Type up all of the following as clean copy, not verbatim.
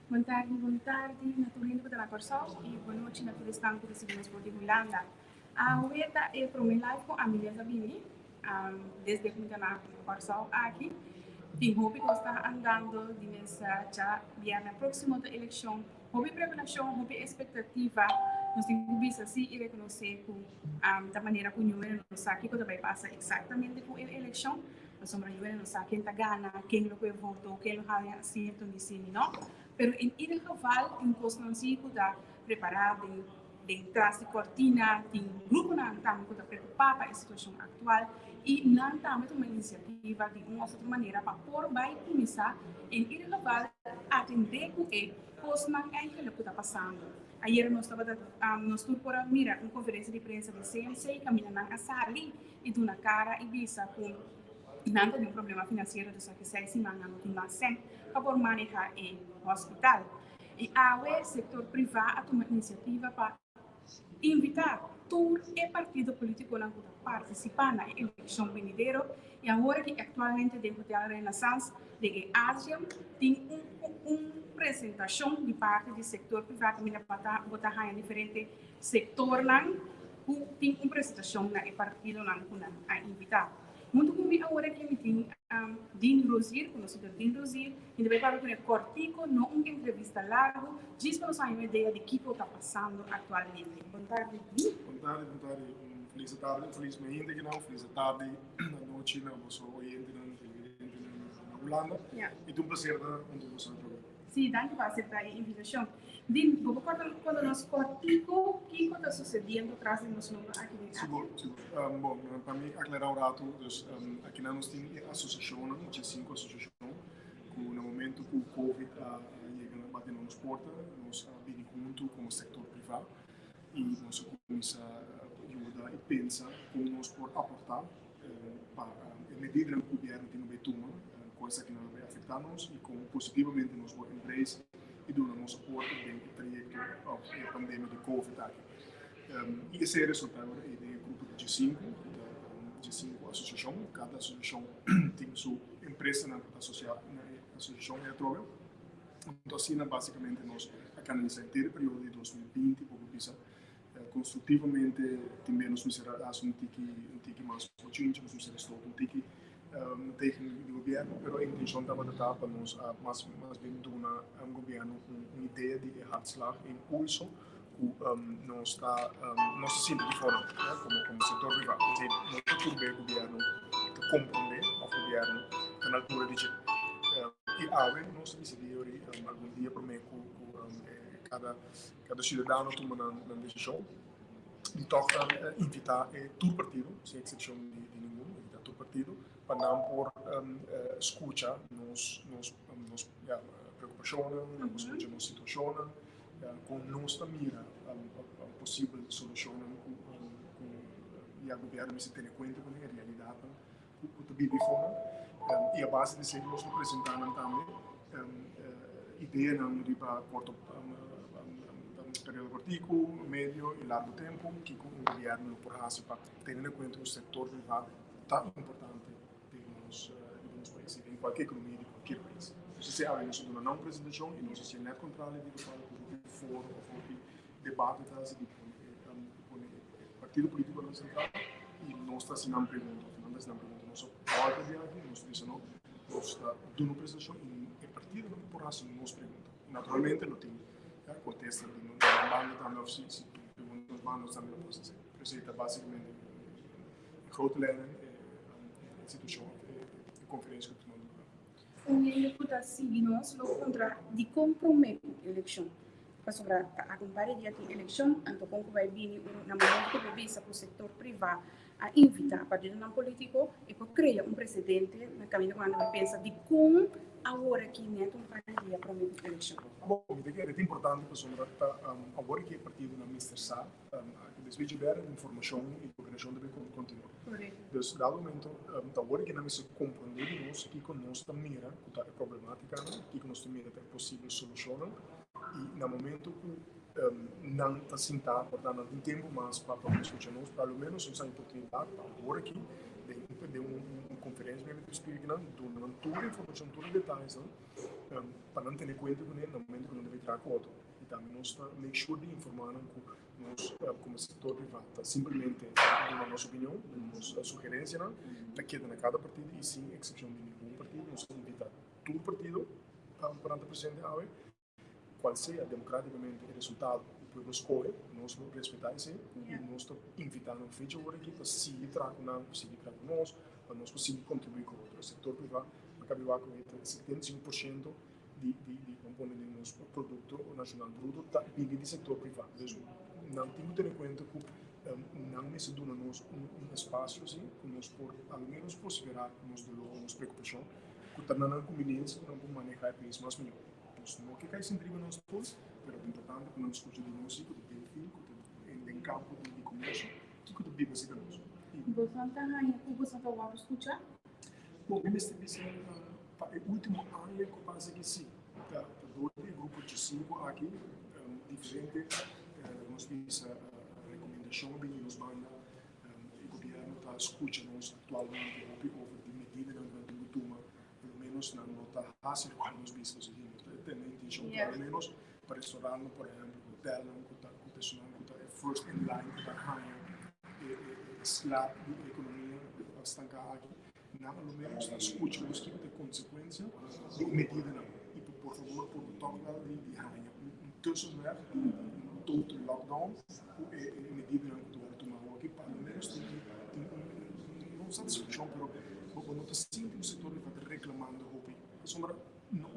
Boa tarde, na Torrente para a Corsol e boa noite na Turistão que recebemos por Holanda. A UETA é para o meu live com a Amelia Zabini, desde que eu na Corsol aqui. Tem hobby que está andando nessa já viernes próximo da eleição. Hobby preparação, hobby expectativa, nós temos que ver se e reconhecer com da maneira que o número não sabe que vai passar exatamente com a eleição. Nós somos número não sabe quem está ganha, quem não foi votou, quem não vai acerto nisso, não. Pero em ieder geval, in Constantie está preparado de entrar de cortina, tem grupo na também que está preocupado com a situação atual e não também uma iniciativa de uma outra maneira para pôr vai começar em ieder geval atender com ele, pois não é aquilo que está passando. Ayer nós estava nós tudo para mirar uma conferência de imprensa do CNC, caminhando na sala e do na cara e visa com nada de um problema financeiro do que 6 semanas não tem mais sempre para manejar o hospital. E a setor privado a tomar iniciativa para invitar todo o partido político a participar na eleição venidera e agora que atualmente dentro da Renaissance de Ásia tem uma apresentação de parte do setor privado para botar em diferentes setores tem uma apresentação na partido a invitar. Muito como agora que me tem Dean Rosier, conhecido Dean Rosier, e depois para o cortico, não uma entrevista larga, diz para nós uma ideia de que está passando atualmente. Boa tarde, Dean. Boa tarde. Feliz tarde, felizmente que não, feliz tarde, na noite, não, sou oyente na Holanda, e é um prazer onde você está jogando. Sim, danke por aceitar a invitação. Dean, vou contar quando nós cortico, o que está sucedendo atrás de nós aqui dentro? Seguro. Bom, para mim, aclarar um rato, aqui nós temos associação, tinha 5 associações, que no momento que o Covid chega a bater nas portas, nós vimos junto com o setor privado e nós começamos a ajudar e pensar como nós podemos aportar para a medida que o governo tem no tomar, coisa que não vai afetar-nos e como positivamente nós vamos empresas e do nosso aporte dentro do projeto da pandemia de Covid. E esse é o resultado do grupo de G5, G5 associação, cada associação tem sua empresa na associação e a trova. Então, assim, basicamente, nós analisamos o período de 2020, porque pisa construtivamente também nós miseramos um tique mais potente, nós miseramos um tique técnico do governo, mas a intenção estava de dar para nós mais bem dar um governo uma ideia de hartslag e impulso que não está sempre de fora, como setor privado. Não tudo o governo que compreender o governo que na altura de e nós decidimos algum dia para mim que cada cidadão toma uma decisão de tocar invitar todo o partido, sem exceção de nenhum, invitar todo o partido para não por escutar nos preocupações, nos escutar nos situações, com nossa mira a possível solução que o governo se tenha conta com a realidade que vive fora e a base de ser nós apresentando também ideia não de para curto período curto, médio e largo tempo que o governo por para ter em conta o setor privado tão importante de nos países em qualquer economia de qualquer país. Se há isso de uma não apresentação e não se é controle de fora do foro ou debate de partido político não central e nós está assim uma pergunta, não está pergunta nós ordem de aqui nós dizemos nós está dando apresentação e partido não por assim nos pergunta. Naturalmente não tem contesta de uma banda também se perguntas bandas também não posso ser. Precisa basicamente grote lijnen instituição de conferência que tomando. Ele pode seguir-nos no contra de comprometo eleição. Para acompanhar dia de eleição, então como vai vir na maneira que bebisa para o setor privado a invitar a partido não político e para criar um precedente na caminho quando vai pensar de como agora que neto dia para a eleição. Bom, é importante para agora que o partido não Mr. Sa, depois de ver informação e progressão deve continuar. Então, dado momento, agora que não se compreender nós que conosco mira que é problemática, que conosco mira é possível solucionar e no momento que não está sentado, portanto não tem tempo mais para discutir nós, pelo menos essa oportunidade agora aqui de um conferência mesmo que explica não dando toda a informação, todos os detalhes, não, para não ter em conta com ele no momento que não deve tirar conta. E também nós make sure de informar nós como setor privado, simplesmente dando a nossa opinião, dando a nossa sugerência, não, queda na cada partido e sem exceção de nenhum partido, nós invitamos todo partido a 40% de AVE, qual seja democraticamente o resultado que o povo escolhe, nós vamos respeitar isso e nós estamos invitando a fecha agora aqui para seguir trabalhando, para seguir trabalhando para nós conseguir contribuir com o setor privado, para acabar com 75% de componente do nosso produto nacional bruto está vindo do setor privado. Não temos que ter em conta que não necessitamos um espaço assim, que nós por ao menos considerar nossa preocupação, que também não conveniência, não podemos manejar o país mais melhor. Não que cai sempre em nós todos, mas é importante que nós escutemos de nós, que tem fim, que tem campo de comércio, que tem base de nós. Você está lá para escutar? Bom, neste o último ano que passa que sim, do grupo de 5 aqui, diferente, nós temos a recomendação de nos banda, o governo está escutando atualmente de medida que toma, pelo menos na nota fácil quando nós vimos tem a intenção pelo menos para restaurante, por exemplo, hotel, que está first in line, que está higher, slab de economia estancada aqui, não pelo menos está escutando os que têm consequência de medida não. E por favor, por tocar de higher, tussenweg, total lockdown, medida não que tu tomar aqui, pelo menos tem não satisfação, mas quando está sempre no setor de reclamando roupa, sombra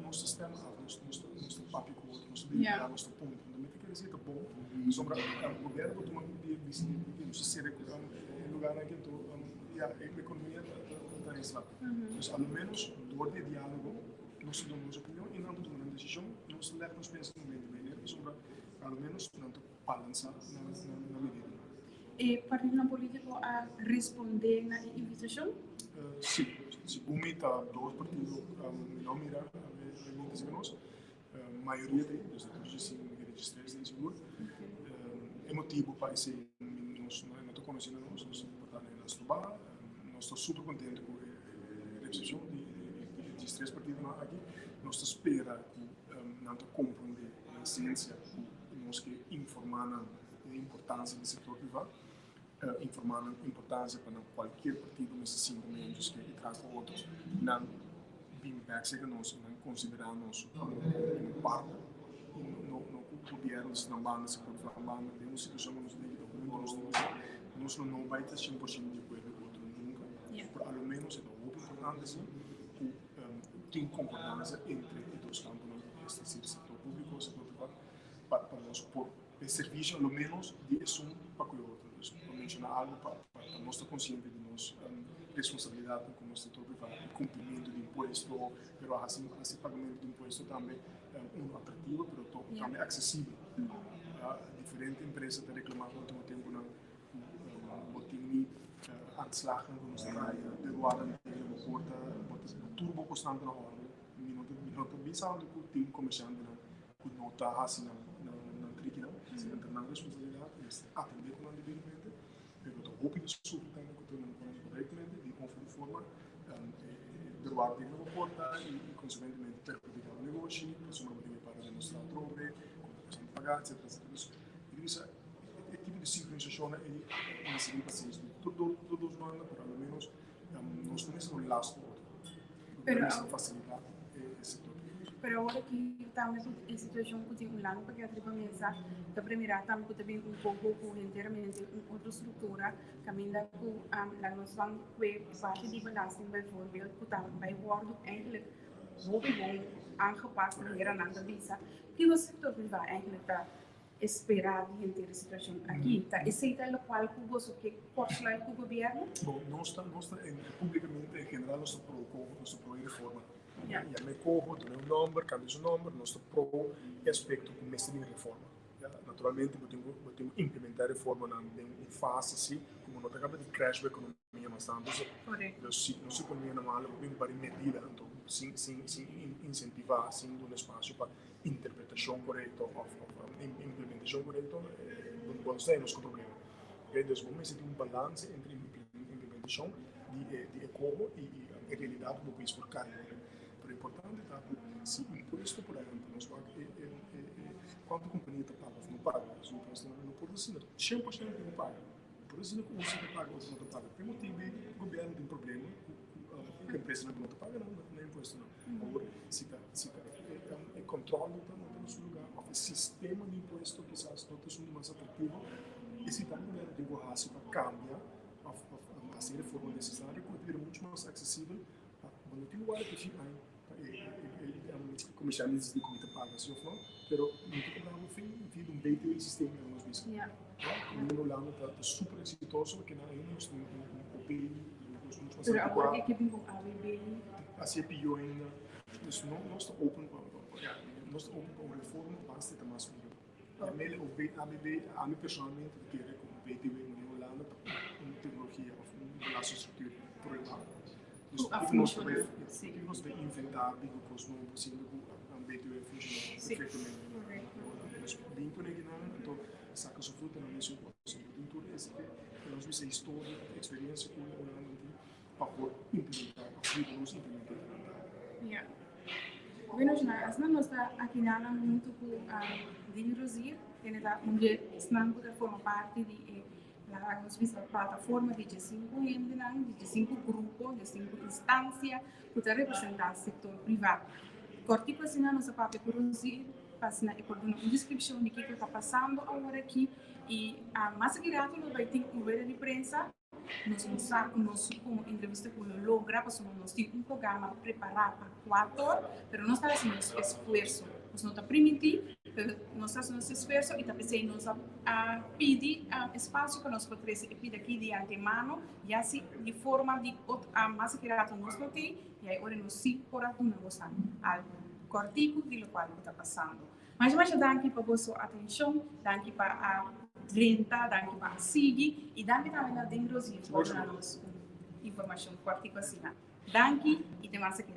nosso sistema, nosso papo com o outro, nosso DNA, nosso ponto, não tem que dizer tá bom, sombra o governo tomar um dia de não sei se é lugar aqui então a economia está nesse lado. Então, ao menos do de diálogo, nós damos nossa opinião e não tomamos uma decisão, nós levamos pensamento bem, sombra ao menos não balançar na medida. E o partido político a responder na invitação? Sim, se vomita dois partidos, não mira realmente nós, a maioria deles, todos registrados em seguro, é motivo para esse nós não estou conhecendo nós importante na Estubar, nós estamos super contentes com a recepção de três partidos aqui, nós esperamos que não compreender a ciência, nós que informar a importância do setor privado, informar a importância para qualquer partido nesses 5 meses que traz para outros, não impacta que nós não consideramos como parte no governo, se não banda, se pode falar banda, é uma situação que nós não vai ter 100% de acordo com o outro nunca, por ao menos é muito importante assim, que tem concordância entre os dois campos, este setor público e o setor privado, para nós por serviço, ao menos, de um para o outro. Para mencionar algo para nós estar consciente de nossa responsabilidade como setor privado, o cumprimento de imposto, mas esse pagamento de imposto também é atrativo, mas também acessível. Diferentes empresas têm reclamado no último tempo na botinha anslagen van ons draaien, de waren een porta, turbo constante na hora, minuto bisando com o time comerciante com nota assim na triquina, se não tem nada responsabilidade, eles atender com andibilmente, pero to hoop de zoek também que tu não conhece corretamente, de conforme forma, de waar tem uma porta e consequentemente perjudicar o negócio, que uma botinha para demonstrar trobe, como a pagar, etc. E isso é tipo de sincronização e de seguir pacientes. Todos nós, pelo menos, nós temos um laço outro. Para facilitar esse setor. Pero agora que estamos em situação que tem lá, porque a tripa mesa da primeira estamos também pouco inteiramente outra estrutura, caminha com a noção que parte de belasting bijvoorbeeld, que também wordt eigenlijk heel gewoon aangepast en hier aan de visa. Que o setor privado eigenlijk está esperar diante da situação aqui, está aceita o qual que você que corta com o governo? Bom, nós publicamente em geral nós pro reforma. Já me corro, tenho número, cambio o número, nós pro aspecto como mestre de reforma. Naturalmente, eu tenho que implementar a reforma em fase assim, como nós acabamos de crash a economia bastante. Então, se não se economia normal, eu tenho para medida, então, sem incentivar, sem dar espaço para interpretação correta ou implementação correta, vamos ter nos problemas. Então, vamos ter um balanço entre implementação de econo e em realidade o país por carga. Pero é importante tá se imposto por exemplo nós quanto companhia te paga não paga os impostos não pode ser 100% não paga por isso não se paga ou não te paga tem motivo o governo tem problema a empresa não te paga não imposto não agora se é controle também no seu lugar o sistema de imposto quizás não é mais atrativo e se também tem que para cambiar a ser reforma necessária que vai muito mais acessível quando tem o ar que fica come chama de comida paga assim ou não, pero muito problema no fim de BTV sistema nos vezes. No Holanda está super exitoso que na ainda nós temos OPI, nós temos Pero agora que vem com a ABB, assim pior ainda, nós não está open nós open para reforma basta mais melhor. Nele o ABB a mim pessoalmente que é com BTV na Holanda uma tecnologia uma relação estrutura problema. Nós de inventar digo que não possível um BTV funciona perfeitamente. Nós bem conectados, então saca sua fruta na mesma coisa. Então esse que nós vimos a história, a experiência com o Holanda para poder implementar, a nós implementar. Yeah. Bueno, nós não está aqui nada muito com de Rosir, que é onde não pode formar parte de nós vimos a plataforma de 5 gente, de 5 grupos, de 5 instâncias que representam o setor privado. Cortico assim nossa papel por passar por uma descrição de o que está passando agora aqui e a massa que rato não vai ter uma de imprensa nós como entrevista com o logra passamos nós temos programa preparado para 4 mas nós estamos fazendo esforço nós não está permitindo nós estamos fazendo esforço e também nós pedir espaço para nós poder pedir aqui de antemano e assim de forma de a massa que rato nós não tem e agora nós sim por alguma coisa cortico de lo qual está passando. Mas danke para a sua atenção, danke para a Drenta, danke para a SIG e danke também a Dendrozinho por dar-nos informação cortico assim. Danke e até mais aqui.